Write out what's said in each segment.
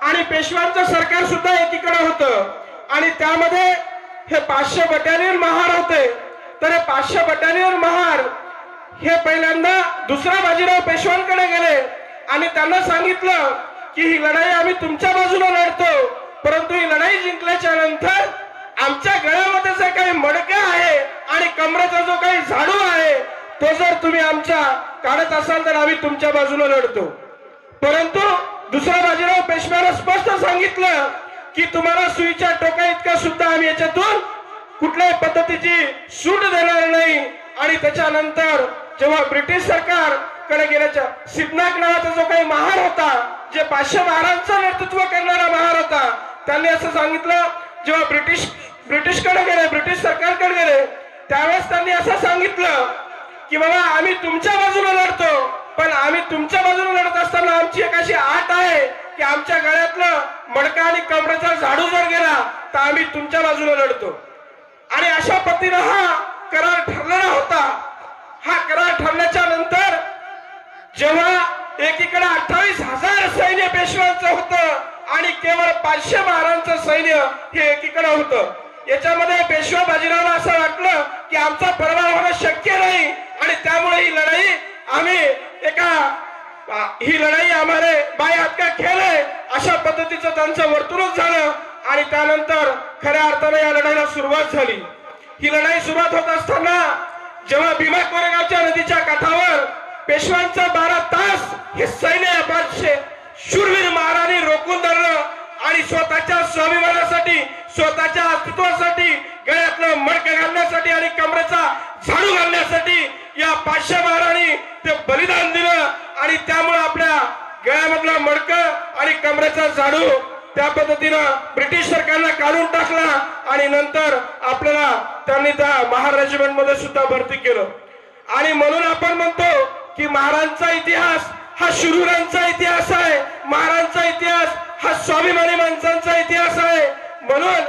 आणि पेशव्यांचं सरकार सुद्धा एकीकडे होतं आणि त्यामध्ये हे 500 बटालियन महार होते। तर हे 500 बटालियन महार हे पहिल्यांदा दुसरा बाजीराव पेशव्यांकडे गेले आणि त्यांना सांगितलं की ही लढाई आम्ही तुमच्या बाजूने लढतो, परंतु ही लढाई जिंकल्याच्या नंतर आमच्या गळ्यामध्ये जे काही मडकं आहे आणि कमरेचा जो काही झाडू आहे तो जर तुम्ही आमच्या काढत असाल तर आम्ही तुमच्या बाजूने लढतो। परंतु दुसरा बाजीराव पेशव्याने स्पष्ट सांगितलं की तुम्हाला सुईच्या टोका इतका सुद्धा आम्ही याच्यातून कुठल्याही पद्धतीची सूट देणार नाही। आणि त्याच्यानंतर जेव्हा ब्रिटिश सरकार कडे गेल्याच्या सिद्धनाग नावाचा जो काही महार होता, जे 500 महारांचं नेतृत्व करणारा महार होता, त्यांनी असं सांगितलं, जेव्हा ब्रिटिश सरकारकडे गेले त्यावेळेस त्यांनी असं सांगितलं की बाबा आम्ही तुमच्या बाजूने लढतो, पण आम्ही तुमच्या बाजूने लढत असताना आमची एक अशी आट आहे की आमच्या गळ्यातलं मडका आणि कमरेचा झाडू जर गेला तर आम्ही तुमच्या बाजूने लढतो। आणि अशा पद्धतीने हा करार ठरलेला होता। हा करार ठरल्याच्या नंतर जेव्हा एकीकडे 28,000 सैन्य पेशव्यांचं होतं आणि केवळ 500 महारांचं सैन्य हे एकीकडे होतं, याच्यामध्ये पेशवा बाजीरावला असं वाटलं की आमचा पराभव होणं शक्य नाही आणि त्यामुळे ही लढाई हमारे बाय हात का खेळ आहे अशा पद्धतीचं त्यांचं वर्तणूक झालं। आणि त्यानंतर खऱ्या अर्थाने या लढाईला सुरुवात झाली। ही लढाई सुरुवात होत असताना जेव्हा भीमा कोरेगावच्या नदीच्या काठावर पेशव्यांचं 12 तास हे सैन्य 500 शूरवीर महाराणी रोखून धरलं आणि स्वतःच्या स्वाभिमानासाठी, स्वतःच्या अस्तित्वासाठी, गळ्यातलं मडकं घालण्यासाठी आणि कमरेचा झाडू घालण्यासाठी या 500 महाराणी ते बलिदान दिलं। आणि त्यामुळे आपल्या गळ्यामधला मडकं आणि कमरेचा झाडू त्या पद्धतीनं ब्रिटिश सरकारनं काढून टाकला आणि नंतर आपल्याला त्यांनी त्या महार रेजिमेंट मध्ये सुद्धा भरती केलं। आणि म्हणून आपण म्हणतो की महारांचा इतिहास हा शूरवीरांचा इतिहास आहे, महारांचा इतिहास हा स्वाभिमानी माणसांचा इतिहास आहे। म्हणून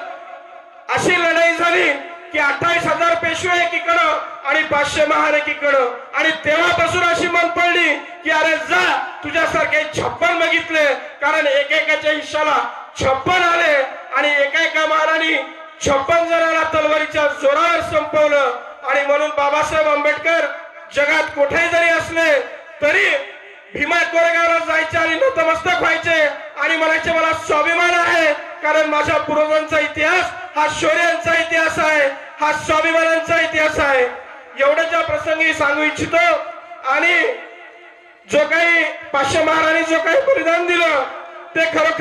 अशी लढाई झाली की 28,000 पेशवे एकीकडं आणि 500 महार एकीकडं। आणि तेव्हापासून अशी मन पडली की अरे जा तुझ्यासारखे 56 बघितले, कारण एकेकाच्या हिश्शाला 56 आले आणि एका महाराणी 56 जणांना तलवारीच्या जोरावर संपवलं। आणि म्हणून बाबासाहेब आंबेडकर जगात कुठेही जरी असले तरी भीमा कोरेगावला जायचे आणि नतमस्तक व्हायचे आणि म्हणायचे मला स्वाभिमान आहे, कारण माझ्या पूर्वजांचा इतिहास हा शौर्यांचा इतिहास आहे, हा स्वाभिमानांचा इतिहास आहे। एवढ्याच्या प्रसंगी सांगू इच्छितो। आणि जो काही 500 महाराणी जो काही बलिदान दिलं ते खरोखर